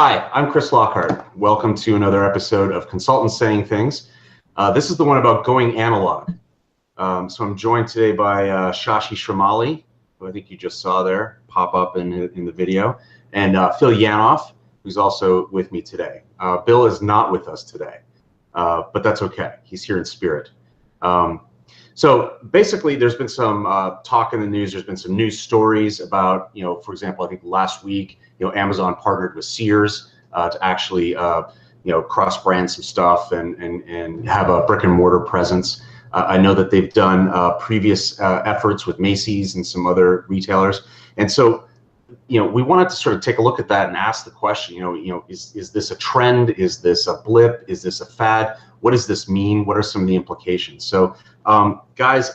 Hi, I'm Chris Lockhart. Welcome to another episode of Consultants Saying Things. This is the one about going analog. So I'm joined today by Shashi Shamali, who I think you just saw there pop up in the video, and Phil Yanoff, who's also with me today. Bill is not with us today, but that's okay. He's here in spirit. So basically, there's been some talk in the news. There's been some news stories about, for example, I think last week, Amazon partnered with Sears to actually, cross-brand some stuff and have a brick and mortar presence. I know that they've done previous efforts with Macy's and some other retailers, and so, we wanted to sort of take a look at that and ask the question, is this a trend? Is this a blip? Is this a fad? What does this mean? What are some of the implications? So, guys,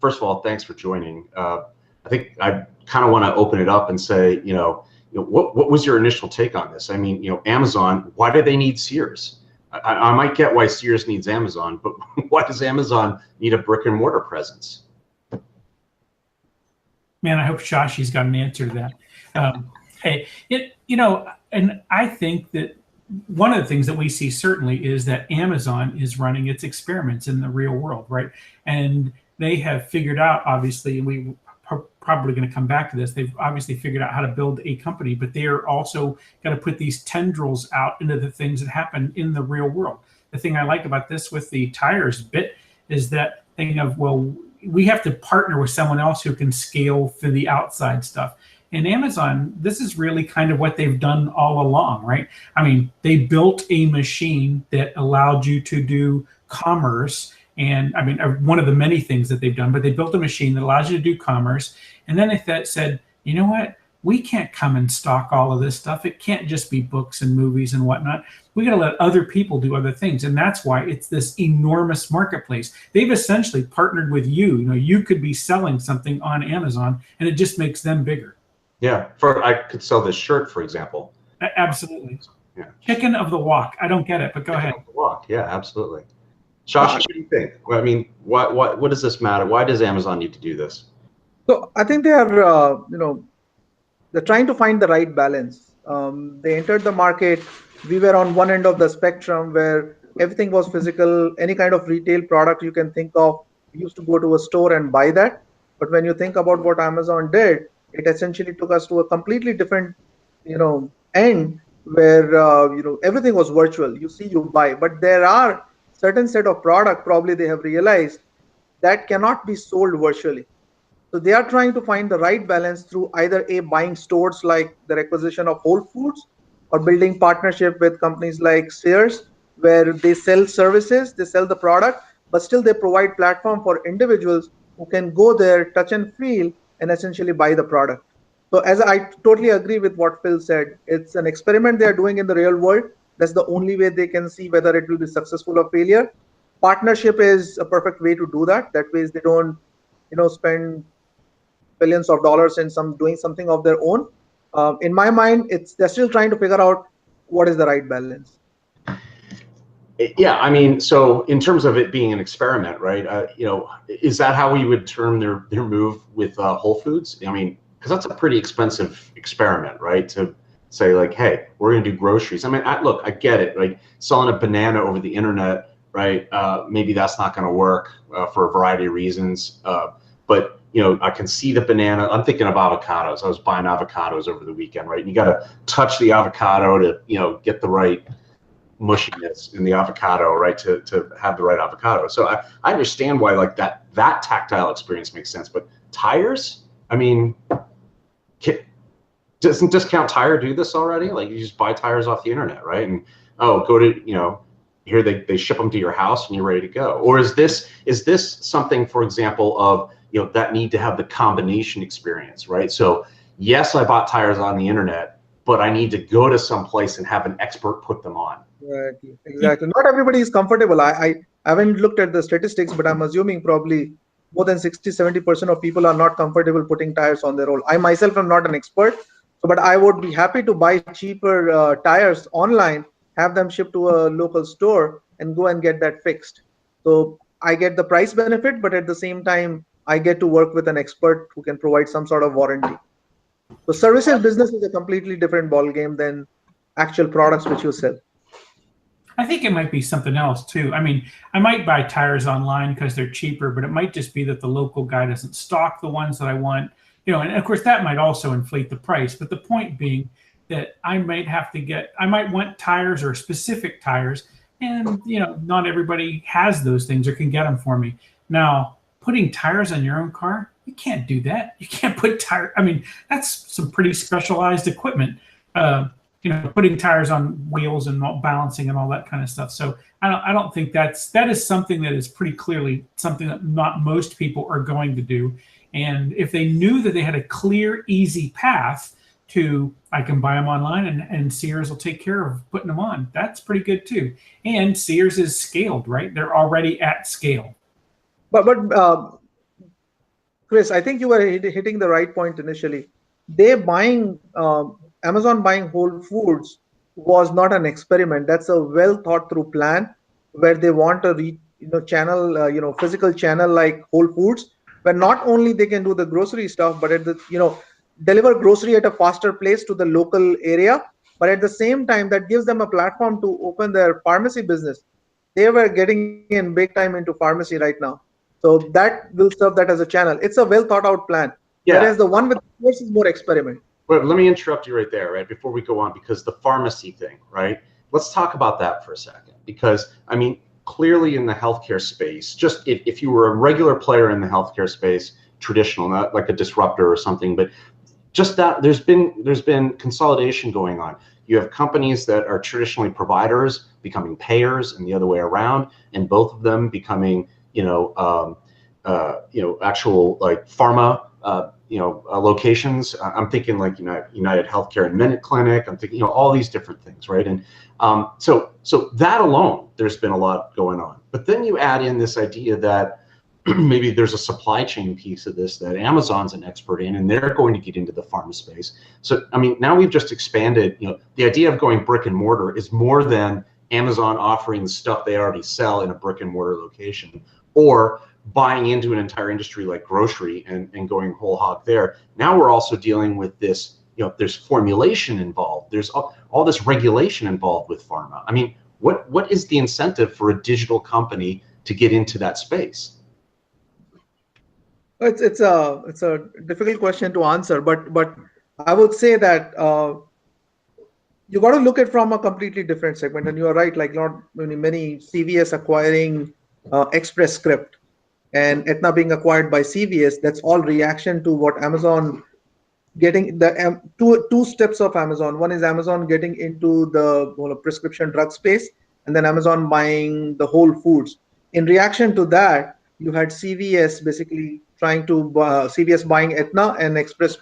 first of all, thanks for joining. I think I kind of want to open it up and say, what was your initial take on this? I mean, Amazon, why do they need Sears? I might get why Sears needs Amazon, but why does Amazon need a brick and mortar presence? Man, I hope Shashi's got an answer to that. And I think that one of the things that we see certainly is that Amazon is running its experiments in the real world, right? And they have figured out, obviously, and we probably going to come back to this, they've obviously figured out how to build a company, but they are also going to put these tendrils out into the things that happen in the real world. The thing I like about this with the tires bit is that thing of, well, we have to partner with someone else who can scale for the outside stuff. And Amazon, this is really kind of what they've done all along, right? I mean, they built a machine that allowed you to do commerce. And I mean, one of the many things that they've done, but they built a machine that allows you to do commerce. And then if that said, you know what, we can't come and stock all of this stuff. It can't just be books and movies and whatnot. We got to let other people do other things. And that's why it's this enormous marketplace. They've essentially partnered with you. You could be selling something on Amazon and it just makes them bigger. Yeah, I could sell this shirt, for example. Absolutely. Yeah. Chicken of the walk. I don't get it, but go ahead. Of the walk. Yeah, absolutely. Shashi, what do you think? I mean, what does this matter? Why does Amazon need to do this? So I think they are, they're trying to find the right balance. They entered the market. We were on one end of the spectrum where everything was physical. Any kind of retail product you can think of, you used to go to a store and buy that. But when you think about what Amazon did, it essentially took us to a completely different, end where, everything was virtual. You see, you buy. But there are certain set of product probably they have realized that cannot be sold virtually. So they are trying to find the right balance through either buying stores like the acquisition of Whole Foods or building partnership with companies like Sears, where they sell services, they sell the product, but still they provide platform for individuals who can go there, touch and feel, and essentially buy the product. So as I totally agree with what Phil said, it's an experiment they are doing in the real world. That's the only way they can see whether it will be successful or failure. Partnership is a perfect way to do that. That way they don't, spend billions of dollars in doing something of their own. In my mind, they're still trying to figure out what is the right balance. Yeah, I mean, so in terms of it being an experiment, right? Is that how we would term their move with Whole Foods? I mean, because that's a pretty expensive experiment, right? To say like, hey, we're going to do groceries. I mean, I get it, right? Selling a banana over the internet, right? Maybe that's not going to work for a variety of reasons. But I can see the banana. I'm thinking of avocados. I was buying avocados over the weekend, right? And you got to touch the avocado to, get the right mushiness in the avocado, right? To have the right avocado. So I understand why like that tactile experience makes sense. But tires, I mean, doesn't Discount Tire do this already? Like you just buy tires off the internet, right? And go to, here they ship them to your house and you're ready to go. Or is this something, for example, of that need to have the combination experience, right? So yes, I bought tires on the internet, but I need to go to some place and have an expert put them on. Exactly. Not everybody is comfortable. I haven't looked at the statistics, but I'm assuming probably more than 60-70% of people are not comfortable putting tires on their own. I myself am not an expert, but I would be happy to buy cheaper tires online, have them shipped to a local store and go and get that fixed. So I get the price benefit, but at the same time, I get to work with an expert who can provide some sort of warranty. So services business is a completely different ballgame than actual products which you sell. I think it might be something else too. I mean, I might buy tires online because they're cheaper, but it might just be that the local guy doesn't stock the ones that I want. And of course that might also inflate the price. But the point being that I might want tires or specific tires, and not everybody has those things or can get them for me. Now, putting tires on your own car, you can't do that. You can't put tire. I mean, that's some pretty specialized equipment. Putting tires on wheels and balancing and all that kind of stuff. So I don't think that is something that is pretty clearly something that not most people are going to do. And if they knew that they had a clear, easy path to, I can buy them online and Sears will take care of putting them on, that's pretty good too. And Sears is scaled, right? They're already at scale. But Chris, I think you were hitting the right point initially. Amazon buying Whole Foods was not an experiment. That's a well thought through plan where they want a channel, physical channel like Whole Foods, where not only they can do the grocery stuff, but deliver grocery at a faster place to the local area. But at the same time, that gives them a platform to open their pharmacy business. They were getting in big time into pharmacy right now. So that will serve that as a channel. It's a well thought out plan. Yeah. Whereas the one with Sears is more experiment. But let me interrupt you right there, right, before we go on, because the pharmacy thing, right? Let's talk about that for a second, because I mean, clearly in the healthcare space, just if you were a regular player in the healthcare space, traditional, not like a disruptor or something, but just that there's been consolidation going on. You have companies that are traditionally providers becoming payers, and the other way around, and both of them becoming actual like pharma locations. I'm thinking like United Healthcare and Minute Clinic. I'm thinking all these different things, right? And so that alone, there's been a lot going on. But then you add in this idea that maybe there's a supply chain piece of this that Amazon's an expert in, and they're going to get into the pharma space. So I mean, now we've just expanded. The idea of going brick and mortar is more than Amazon offering the stuff they already sell in a brick and mortar location, or buying into an entire industry like grocery and going whole hog there. Now we're also dealing with this, there's formulation involved. There's all this regulation involved with pharma. I mean, what is the incentive for a digital company to get into that space? It's a difficult question to answer, but I would say that you got to look at from a completely different segment. And you are right, like not many CVS acquiring Express Script and Aetna being acquired by CVS. That's all reaction to what Amazon getting the two steps of Amazon. One is Amazon getting into the prescription drug space, and then Amazon buying the Whole Foods. In reaction to that, you had CVS basically trying to CVS buying Aetna and Express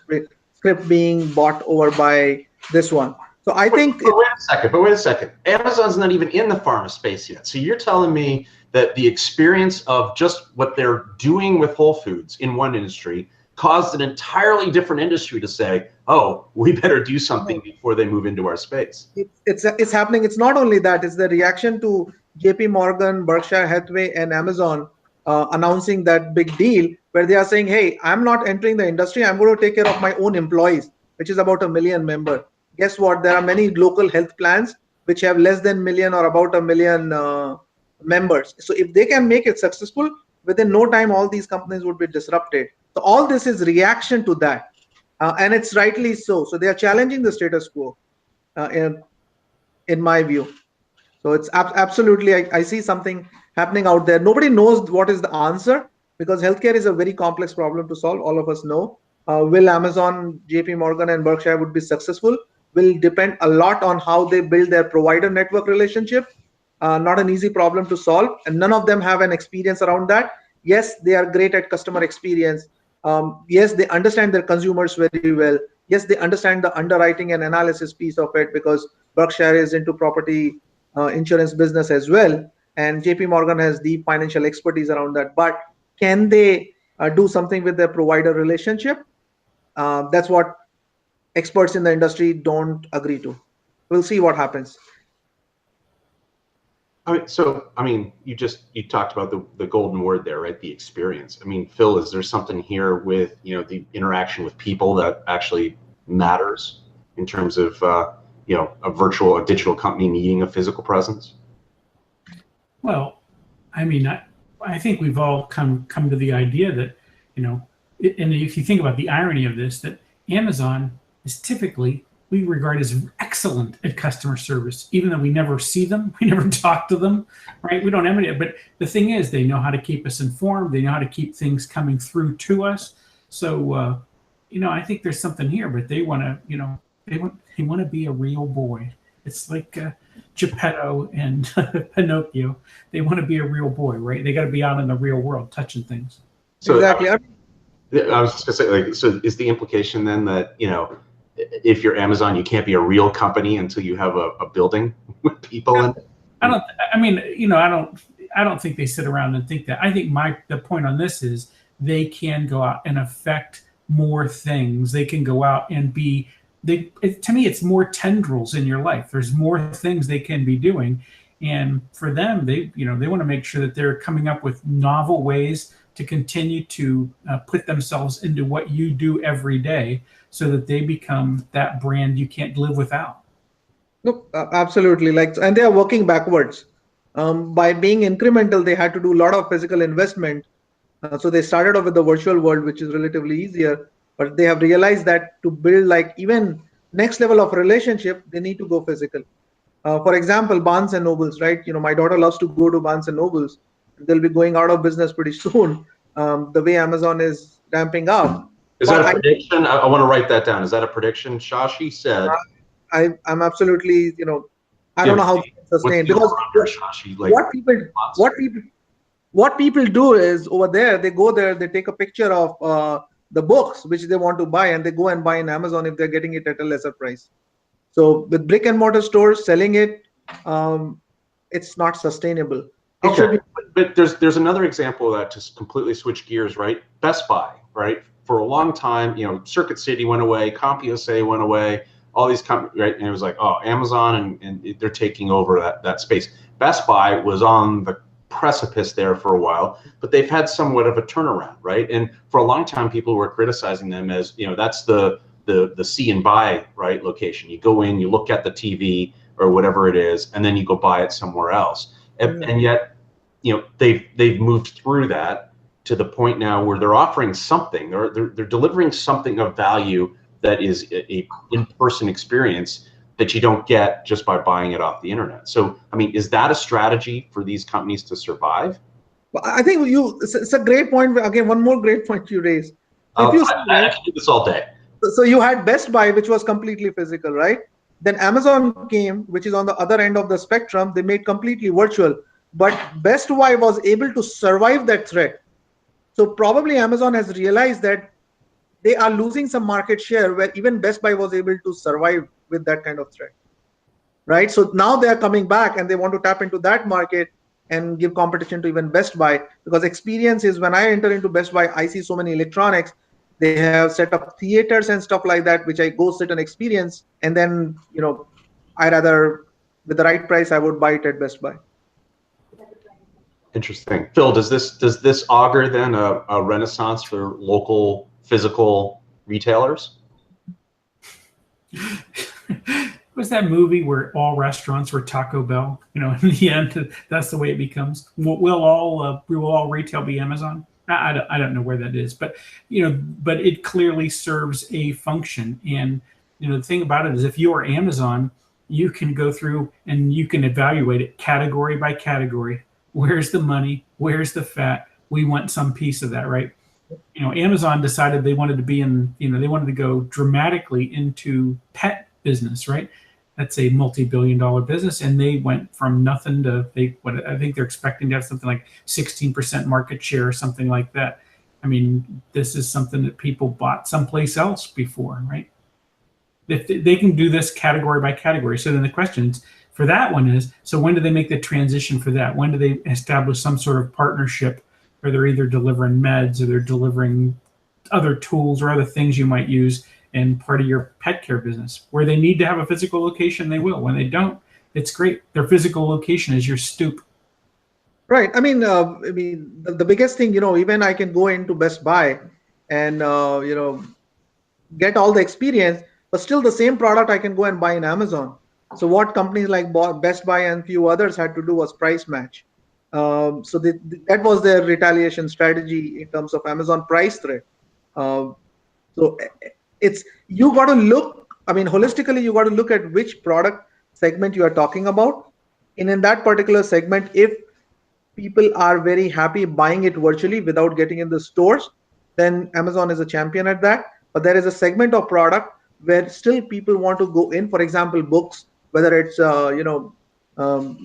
Script being bought over by this one. So I think. But wait a second. Amazon's not even in the pharma space yet. So you're telling me that the experience of just what they're doing with Whole Foods in one industry caused an entirely different industry to say, oh, we better do something before they move into our space. It's happening. It's not only that, it's the reaction to JP Morgan, Berkshire Hathaway, and Amazon announcing that big deal where they are saying, hey, I'm not entering the industry. I'm going to take care of my own employees, which is about 1 million members. Guess what? There are many local health plans which have less than 1 million or about 1 million members. So if they can make it successful, within no time, all these companies would be disrupted. So all this is reaction to that. And it's rightly so. So they are challenging the status quo, in my view. So it's absolutely, I see something happening out there. Nobody knows what is the answer because healthcare is a very complex problem to solve. All of us know. Will Amazon, JP Morgan, and Berkshire would be successful? Will depend a lot on how they build their provider network relationship. Not an easy problem to solve, and none of them have an experience around that. Yes, they are great at customer experience. Yes, they understand their consumers very well. Yes, they understand the underwriting and analysis piece of it because Berkshire is into property insurance business as well, and JP Morgan has deep financial expertise around that. But can they do something with their provider relationship? That's what experts in the industry don't agree to. We'll see what happens. You talked about the golden word there, right? The experience. I mean, Phil, is there something here with the interaction with people that actually matters in terms of a digital company needing a physical presence? Well, I mean, I think we've all come to the idea that, and if you think about the irony of this, that Amazon is typically, we regard as excellent at customer service, even though we never see them, we never talk to them, right? We don't have any, but the thing is, they know how to keep us informed. They know how to keep things coming through to us. So, I think there's something here, but they want to, they want to be a real boy. It's like Geppetto and Pinocchio. They want to be a real boy, right? They got to be out in the real world, touching things. So exactly. I was just gonna say, like, so is the implication then that if you're Amazon, you can't be a real company until you have a building with people in it? I don't think they sit around and think that. I think the point on this is they can go out and affect more things. They can go out and be. To me, it's more tendrils in your life. There's more things they can be doing, and for them, they want to make sure that they're coming up with novel ways to continue to put themselves into what you do every day, so that they become that brand you can't live without. No, absolutely. And they are working backwards. By being incremental, they had to do a lot of physical investment. So they started off with the virtual world, which is relatively easier. But they have realized that to build even next level of relationship, they need to go physical. For example, Barnes and Nobles, right? My daughter loves to go to Barnes and Nobles. They'll be going out of business pretty soon. The way Amazon is ramping up. Is that a prediction? I want to write that down. Is that a prediction? Shashi said. I'm absolutely, I don't know how to sustain, because what people do is over there, they go there, they take a picture of the books which they want to buy, and they go and buy in Amazon if they're getting it at a lesser price. So with brick and mortar stores selling it, it's not sustainable. But there's another example of that, to completely switch gears, right? Best Buy, right? For a long time, Circuit City went away, CompUSA went away, all these companies, right? And it was like, oh, Amazon and they're taking over that space. Best Buy was on the precipice there for a while, but they've had somewhat of a turnaround, right? And for a long time, people were criticizing them as, that's the see and buy, right, location. You go in, you look at the TV or whatever it is, and then you go buy it somewhere else. And yet, they've moved through that to the point now where they're offering something, they're delivering something of value that is a in-person experience that you don't get just by buying it off the internet. So, is that a strategy for these companies to survive? Well, I think it's a great point. Again, one more great point you raised. I can do this all day. So you had Best Buy, which was completely physical, right? Then Amazon came, which is on the other end of the spectrum. They made completely virtual, but Best Buy was able to survive that threat. So probably Amazon has realized that they are losing some market share where even Best Buy was able to survive with that kind of threat, right? So now they are coming back and they want to tap into that market and give competition to even Best Buy, because experience is, when I enter into Best Buy, I see so many electronics. They have set up theaters and stuff like that, which I go sit and experience. And then, I rather, with the right price, I would buy it at Best Buy. Interesting. Phil, does this augur then a renaissance for local physical retailers? Was that movie where all restaurants were Taco Bell? In the end, that's the way it becomes. Will all retail be Amazon? I don't know where that is, but but it clearly serves a function. And the thing about it is, if you are Amazon, you can go through and you can evaluate it category by category. Where's the money? Where's the fat? We want some piece of that, right? Amazon decided they wanted to be in, they wanted to go dramatically into pet business, right? That's a multi-billion-dollar business, and they went from nothing to I think they're expecting to have something like 16% market share or something like that. This is something that people bought someplace else before, right? If they can do this category by category. So then the questions for that one is, so when do they make the transition for that? When do they establish some sort of partnership where they're either delivering meds or they're delivering other tools or other things you might use in part of your pet care business? Where they need to have a physical location, they will. When they don't, it's great. Their physical location is your stoop. Right. The biggest thing, even I can go into Best Buy and, get all the experience, but still the same product I can go and buy in Amazon. So what companies like Best Buy and few others had to do was price match. So that was their retaliation strategy in terms of Amazon price threat. Um, so it's you got to look. I mean, holistically, you got to look at which product segment you are talking about, and in that particular segment, if people are very happy buying it virtually without getting in the stores, then Amazon is a champion at that. But there is a segment of product where still people want to go in. For example, books, whether it's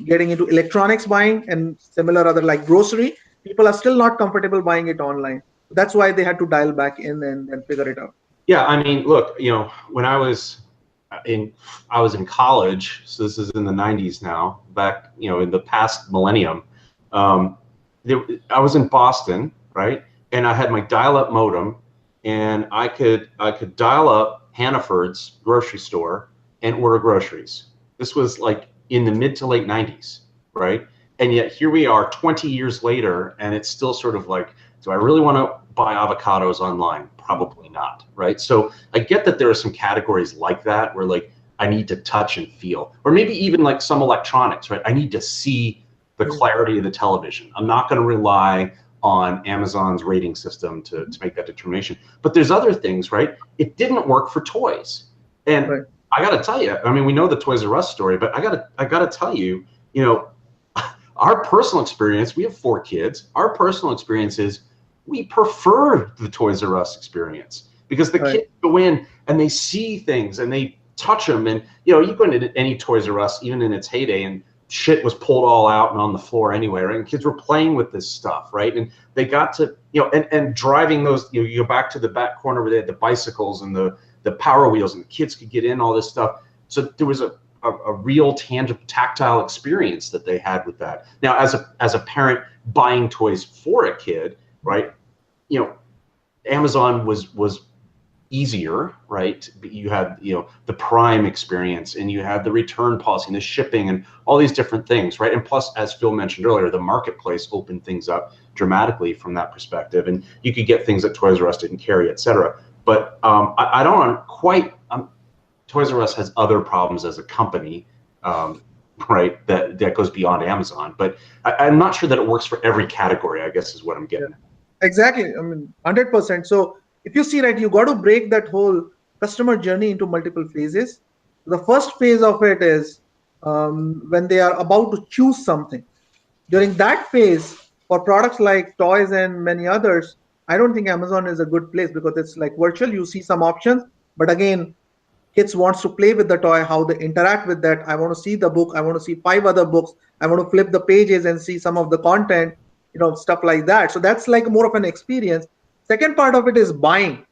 getting into electronics buying and similar other like grocery, people are still not comfortable buying it online. That's why they had to dial back in and figure it out. Yeah, I mean, look, when I was in college, so this is in the 90s now, back, in the past millennium. Um, I was in Boston, right? And I had my dial-up modem, and I could dial up Hannaford's grocery store and order groceries. This was like in the mid to late 90s, right? And yet here we are 20 years later, and it's still sort of like, do I really want to buy avocados online? Probably not, right? So I get that there are some categories like that where like I need to touch and feel, or maybe even like some electronics, right? I need to see the clarity of the television. I'm not going to rely on Amazon's rating system to make that determination. But there's other things, right? It didn't work for toys. And Right. I got to tell you, I mean, we know the Toys R Us story, but I got to tell you, our personal experience, we have 4 kids. Our personal experience is we prefer the Toys R Us experience because the kids go in and they see things and they touch them. And, you go into any Toys R Us, even in its heyday, and shit was pulled all out and on the floor anyway, right? And kids were playing with this stuff, right? And they got to, and driving those, you go back to the back corner where they had the bicycles and the Power Wheels, and the kids could get in all this stuff. So there was a real tangible tactile experience that they had with that. Now, as a parent buying toys for a kid, right? Amazon was easier, right? You had, the Prime experience, and you had the return policy and the shipping and all these different things, right? And plus, as Phil mentioned earlier, the marketplace opened things up dramatically from that perspective, and you could get things that Toys R Us didn't carry, et cetera. But I don't quite. Toys R Us has other problems as a company, right? That goes beyond Amazon. But I'm not sure that it works for every category, I guess is what I'm getting at. Exactly. I mean, 100%. So if you see, right, you got to break that whole customer journey into multiple phases. The first phase of it is when they are about to choose something. During that phase, for products like toys and many others, I don't think Amazon is a good place because it's like virtual. You see some options, but again, kids wants to play with the toy, how they interact with that. I want to see the book. I want to see 5 other books. I want to flip the pages and see some of the content, stuff like that. So that's like more of an experience. Second part of it is buying.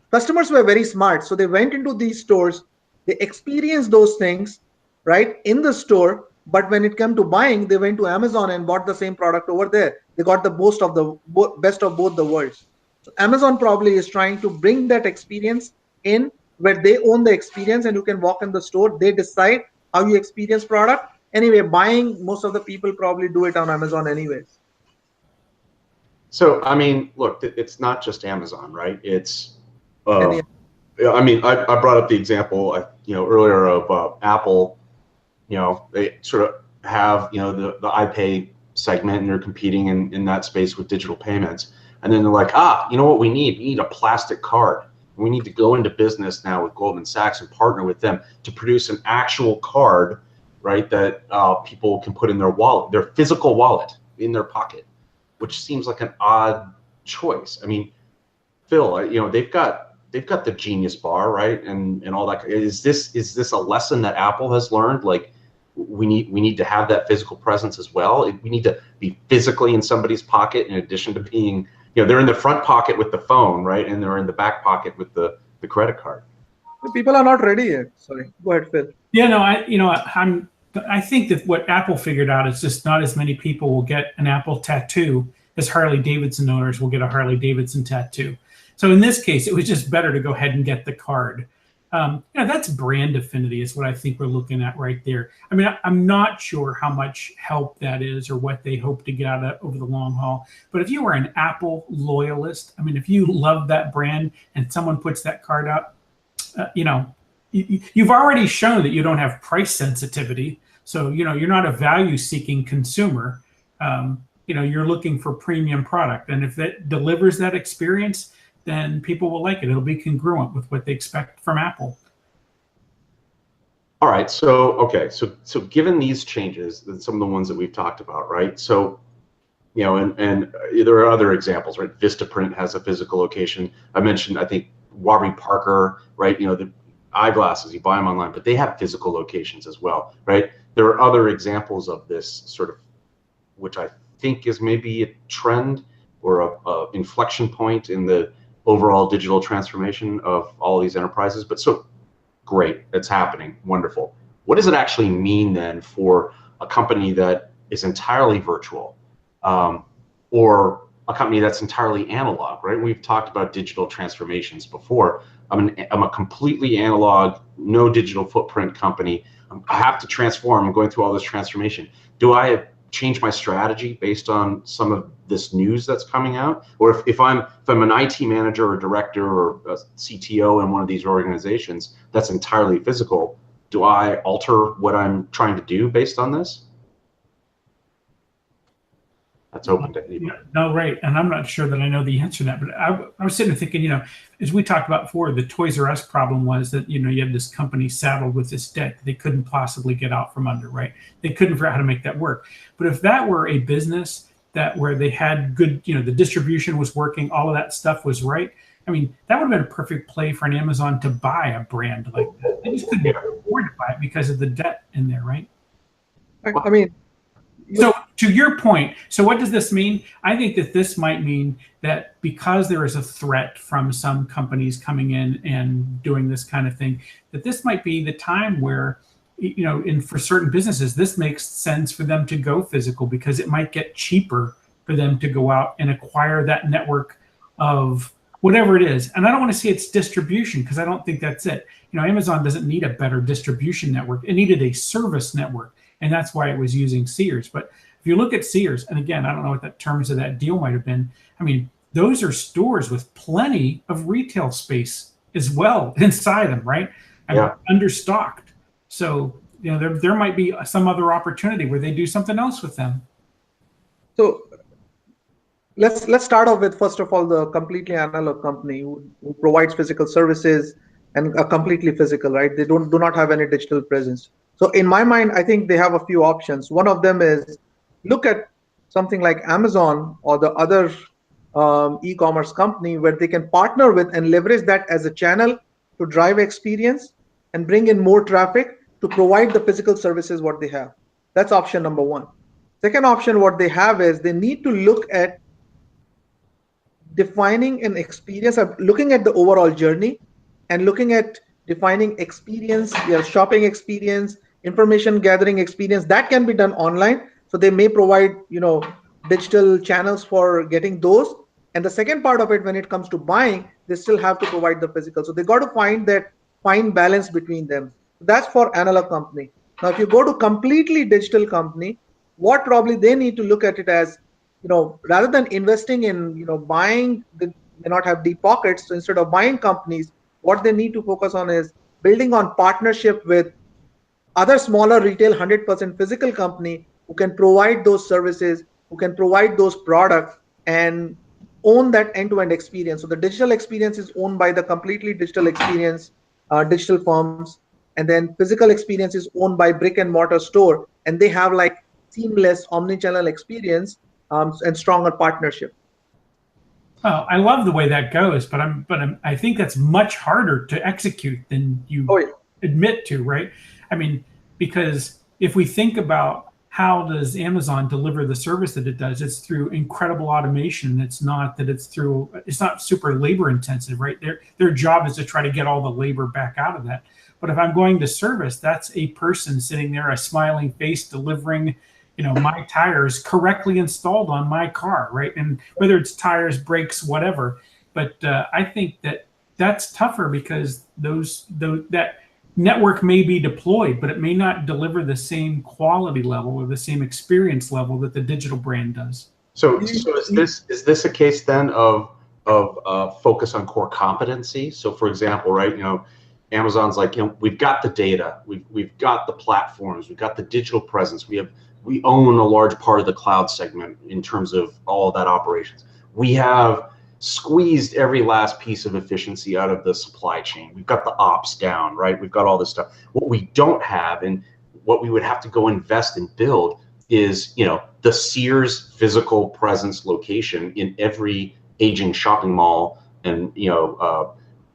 Customers were very smart. So they went into these stores, they experienced those things, right, in the store. But when it came to buying, they went to Amazon and bought the same product over there. They got the best of both the worlds. So Amazon probably is trying to bring that experience in where they own the experience and you can walk in the store. They decide how you experience product. Anyway, buying, most of the people probably do it on Amazon anyways. So, I mean, look, it's not just Amazon, right? It's, Any- I mean, I brought up the example, earlier of Apple. They sort of have, the iPay segment, and they're competing in that space with digital payments. And then they're like, you know what we need? We need a plastic card. We need to go into business now with Goldman Sachs and partner with them to produce an actual card, right, that people can put in their wallet, their physical wallet in their pocket, which seems like an odd choice. I mean, Phil, they've got the Genius Bar, right, and all that. Is this a lesson that Apple has learned? Like, we need to have that physical presence as well. We need to be physically in somebody's pocket in addition to being, they're in the front pocket with the phone, right, and they're in the back pocket with the credit card. People are not ready yet. Sorry, go ahead, Phil. Yeah, no, I think that what Apple figured out is just not as many people will get an Apple tattoo as Harley Davidson owners will get a Harley Davidson tattoo. So in this case, it was just better to go ahead and get the card. That's brand affinity is what I think we're looking at right there. I mean, I'm not sure how much help that is or what they hope to get out of over the long haul. But if you are an Apple loyalist, I mean, if you love that brand and someone puts that card out, you've already shown that you don't have price sensitivity. So, you're not a value-seeking consumer. You're looking for premium product. And if that delivers that experience, then people will like it. It'll be congruent with what they expect from Apple. All right. So given these changes, some of the ones that we've talked about, right? So, and there are other examples, right? Vistaprint has a physical location. I mentioned, I think, Warby Parker, right? The eyeglasses, you buy them online, but they have physical locations as well, right? There are other examples of this sort of, which I think is maybe a trend or a inflection point in the overall digital transformation of all of these enterprises. But so great, it's happening, wonderful. What does it actually mean then for a company that is entirely virtual, or a company that's entirely analog, right? We've talked about digital transformations before. I'm a completely analog, no digital footprint company. I have to transform. I'm going through all this transformation. Do I change my strategy based on some of this news that's coming out? Or if I'm an IT manager or director or a CTO in one of these organizations that's entirely physical, do I alter what I'm trying to do based on this? That's open to anybody. No, right. And I'm not sure that I know the answer to that, but I was sitting there thinking, as we talked about before, the Toys R Us problem was that, you had this company saddled with this debt that they couldn't possibly get out from under, right? They couldn't figure out how to make that work. But if that were a business where they had good, the distribution was working, all of that stuff was right, I mean, that would have been a perfect play for an Amazon to buy a brand like that. They just couldn't afford to buy it because of the debt in there, right? I mean, so to your point, so what does this mean? I think that this might mean that because there is a threat from some companies coming in and doing this kind of thing, that this might be the time where, for certain businesses, this makes sense for them to go physical because it might get cheaper for them to go out and acquire that network of whatever it is. And I don't want to say it's distribution because I don't think that's it. Amazon doesn't need a better distribution network. It needed a service network. And that's why it was using Sears. But if you look at Sears, and again, I don't know what the terms of that deal might have been. I mean, those are stores with plenty of retail space as well inside them, right? And understocked. So, there might be some other opportunity where they do something else with them. So let's start off with, first of all, the completely analog company who provides physical services and are completely physical, right? They do not have any digital presence. So in my mind, I think they have a few options. One of them is look at something like Amazon or the other e-commerce company where they can partner with and leverage that as a channel to drive experience and bring in more traffic to provide the physical services what they have. That's option number one. Second option, what they have is they need to look at defining an experience of looking at the overall journey and looking at defining experience, their shopping experience, information gathering experience that can be done online. So they may provide, digital channels for getting those. And the second part of it, when it comes to buying, they still have to provide the physical. So they got to find that fine balance between them. That's for analog company. Now, if you go to completely digital company, what probably they need to look at it as, rather than investing in, buying, they may not have deep pockets. So instead of buying companies, what they need to focus on is building on partnership with other smaller retail 100% physical company who can provide those services, who can provide those products and own that end-to-end experience. So the digital experience is owned by the completely digital experience, digital firms, and then physical experience is owned by brick and mortar store, and they have like seamless omni-channel experience and stronger partnership. Oh, I love the way that goes, but I think that's much harder to execute than you admit to, right? I mean, because if we think about how does Amazon deliver the service that it does, it's through incredible automation. It's not super labor intensive, right? Their job is to try to get all the labor back out of that. But if I'm going to service, that's a person sitting there, a smiling face, delivering my tires correctly installed on my car, right? And whether it's tires, brakes, whatever. But I think that's tougher because that network may be deployed, but it may not deliver the same quality level or the same experience level that the digital brand does. So is this a case then of focus on core competency? So for example, right, Amazon's like, we've got the data, we've got the platforms, we've got the digital presence, we own a large part of the cloud segment in terms of all of that operations. We have squeezed every last piece of efficiency out of the supply chain. We've got the ops down, right? We've got all this stuff. What we don't have, and what we would have to go invest and build, is the Sears physical presence location in every aging shopping mall and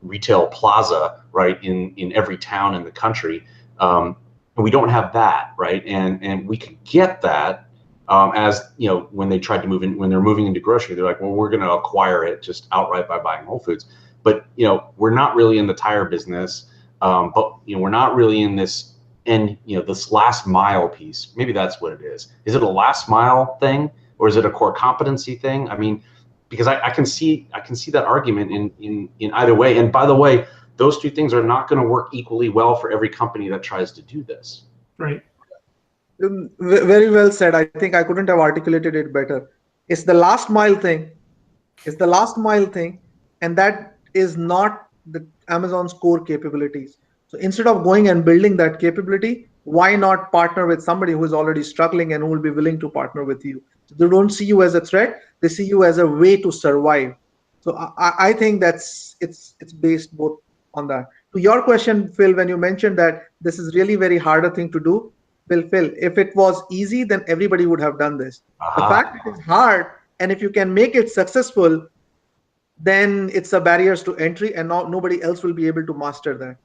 retail plaza, right, in every town in the country. And we don't have that, right? And we could get that as when they tried to move in, when they're moving into grocery, they're like, well, we're going to acquire it just outright by buying Whole Foods. But we're not really in the tire business, but we're not really in this. And this last mile piece, maybe that's what it is. Is it a last mile thing, or is it a core competency thing? I mean, because I can see that argument in either way. And by the way, those two things are not going to work equally well for every company that tries to do this. Right. Very well said. I think I couldn't have articulated it better. It's the last mile thing. It's the last mile thing, and that is not the Amazon's core capabilities. So instead of going and building that capability, why not partner with somebody who is already struggling and who will be willing to partner with you? So they don't see you as a threat; they see you as a way to survive. So I think it's based both on that. To your question, Phil, when you mentioned that this is really very harder thing to do, Phil, if it was easy, then everybody would have done this. The fact it is hard, and if you can make it successful, then it's a barriers to entry, and nobody else will be able to master that.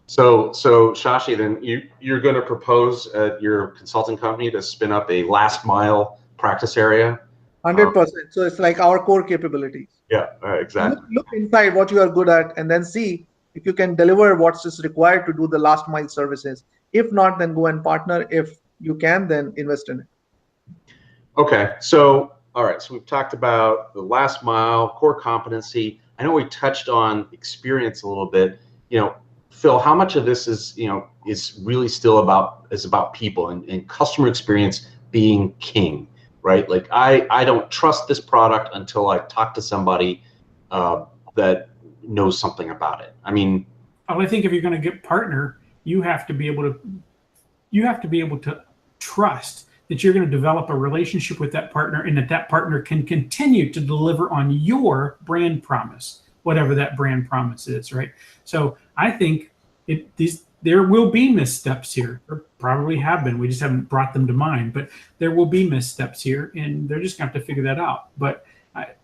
So Shashi, then you're going to propose at your consulting company to spin up a last mile practice area? 100%. So it's like our core capabilities. Yeah, exactly. Look inside what you are good at, and then see if you can deliver what's just required to do the last mile services. If not, then go and partner. If you can, then invest in it. Okay, so all right, so we've talked about the last mile, core competency. I know we touched on experience a little bit. Phil, how much of this is really still about people and customer experience being king, right? Like I don't trust this product until I talk to somebody that knows something about it. I mean, I think if you're going to get partner, you have to be able to trust that you're going to develop a relationship with that partner, and that partner can continue to deliver on your brand promise, whatever that brand promise is, right? So I think there will be missteps here, or probably have been. We just haven't brought them to mind, but there will be missteps here, and they're just going to have to figure that out. But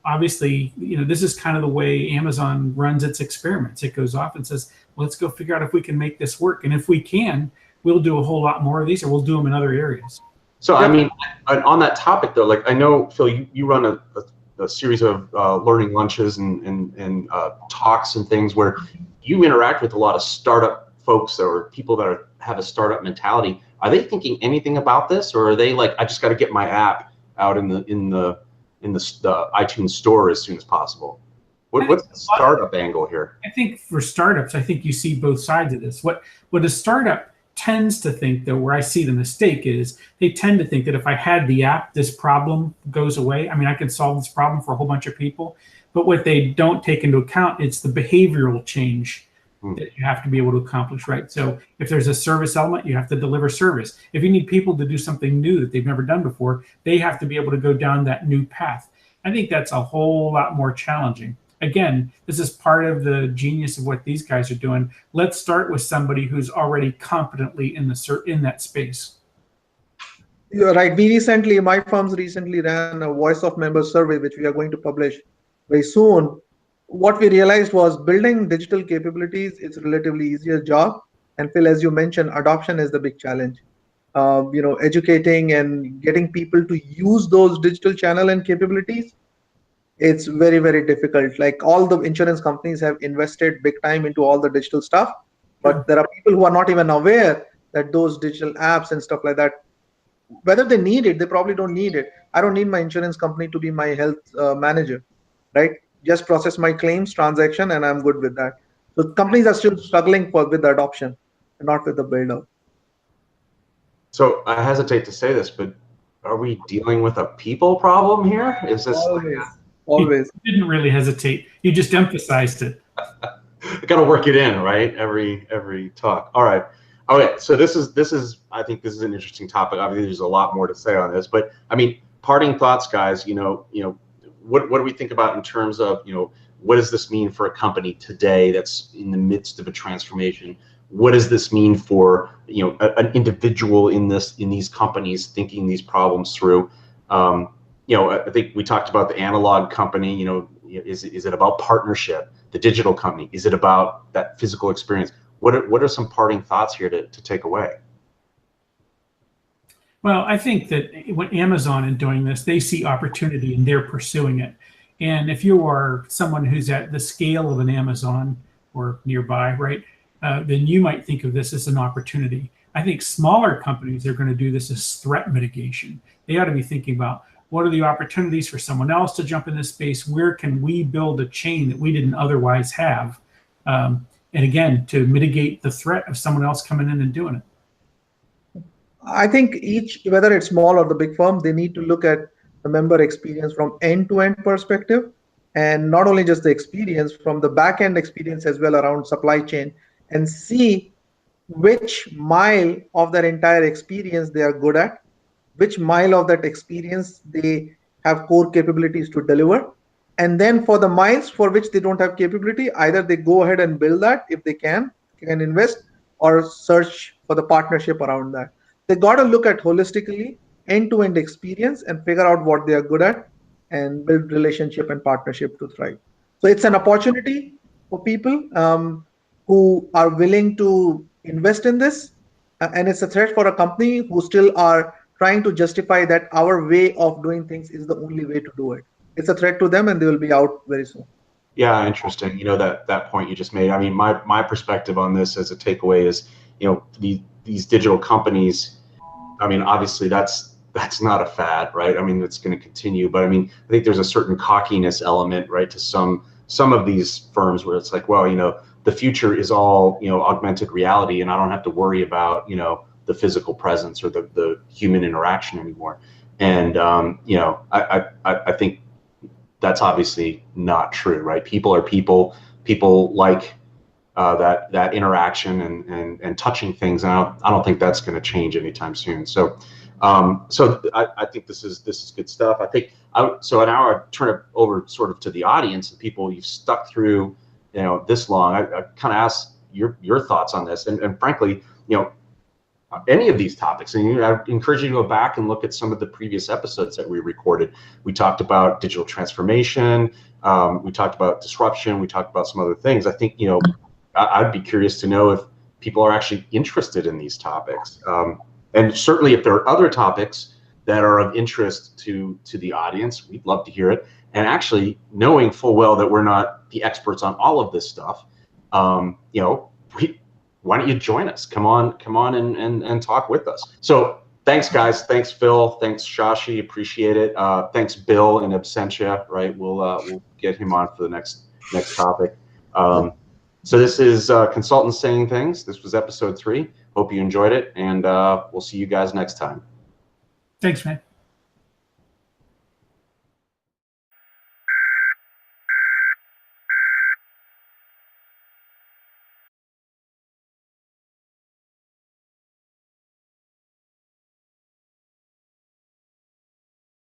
obviously, this is kind of the way Amazon runs its experiments. It goes off and says, let's go figure out if we can make this work. And if we can, we'll do a whole lot more of these, or we'll do them in other areas. So, I mean, on that topic, though, like I know, Phil, you run a series of learning lunches and talks and things where you interact with a lot of startup folks or people that have a startup mentality. Are they thinking anything about this, or are they like, I just got to get my app out in the iTunes store as soon as possible? What's the startup angle here? I think for startups, I think you see both sides of this. What a startup tends to think, though, where I see the mistake is, they tend to think that if I had the app, this problem goes away. I mean, I can solve this problem for a whole bunch of people. But what they don't take into account, it's the behavioral change that you have to be able to accomplish, right? So if there's a service element, you have to deliver service. If you need people to do something new that they've never done before, they have to be able to go down that new path. I think that's a whole lot more challenging. Again, this is part of the genius of what these guys are doing. Let's start with somebody who's already competently in that space. You're right. My firms recently ran a voice of members survey, which we are going to publish very soon. What we realized was building digital capabilities is a relatively easier job. And Phil, as you mentioned, adoption is the big challenge. Educating and getting people to use those digital channel and capabilities, it's very, very difficult. Like all the insurance companies have invested big time into all the digital stuff, but there are people who are not even aware that those digital apps and stuff like that, whether they need it, they probably don't need it. I don't need my insurance company to be my health manager, right? Just process my claims transaction and I'm good with that. So companies are still struggling with the adoption and not with the build out. So I hesitate to say this, but are we dealing with a people problem here? Is this Always. You didn't really hesitate. You just emphasized it. I got to work it in, right? Every talk. All right. Okay. So this is I think this is an interesting topic. Obviously, there's a lot more to say on this, but I mean, parting thoughts, guys. What do we think about in terms of what does this mean for a company today that's in the midst of a transformation? What does this mean for an individual in these companies thinking these problems through? I think we talked about the analog company. Is it about partnership? The digital company, is it about that physical experience? What are some parting thoughts here to take away? Well, I think that when Amazon is doing this, they see opportunity and they're pursuing it. And if you are someone who's at the scale of an Amazon or nearby, right, then you might think of this as an opportunity. I think smaller companies are going to do this as threat mitigation. They ought to be thinking about what are the opportunities for someone else to jump in this space? Where can we build a chain that we didn't otherwise have? And again, to mitigate the threat of someone else coming in and doing it. I think whether it's small or the big firm, they need to look at the member experience from end-to-end perspective, and not only just the experience, from the back-end experience as well around supply chain, and see which mile of that entire experience they are good at, which mile of that experience they have core capabilities to deliver. And then for the miles for which they don't have capability, either they go ahead and build that if they can invest, or search for the partnership around that. They got to look at holistically end-to-end experience and figure out what they are good at and build relationship and partnership to thrive. So it's an opportunity for people who are willing to invest in this, and it's a threat for a company who still are trying to justify that our way of doing things is the only way to do it. It's a threat to them, and they will be out very soon. Yeah, interesting. That point you just made. I mean, my perspective on this as a takeaway is, these digital companies. I mean, obviously that's not a fad, right? I mean, it's going to continue, but I mean, I think there's a certain cockiness element, right, to some of these firms where it's like, well, the future is all augmented reality, and I don't have to worry about the physical presence or the human interaction anymore. And I think that's obviously not true, right? People are people. People like that interaction and touching things, and I don't think that's going to change anytime soon. So I think this is good stuff. I think so now I turn it over sort of to the audience, the people you've stuck through this long. I kind of ask your thoughts on this, and frankly, any of these topics. And I encourage you to go back and look at some of the previous episodes that we recorded. We talked about digital transformation. We talked about disruption. We talked about some other things. I think I'd be curious to know if people are actually interested in these topics. And certainly if there are other topics that are of interest to the audience, we'd love to hear it. And actually, knowing full well that we're not the experts on all of this stuff, why don't you join us? Come on and talk with us. So thanks, guys. Thanks, Phil. Thanks, Shashi. Appreciate it. Thanks, Bill in absentia. Right, we'll get him on for the next topic. So this is Consultants Saying Things. This was episode 3. Hope you enjoyed it, and we'll see you guys next time. Thanks, man.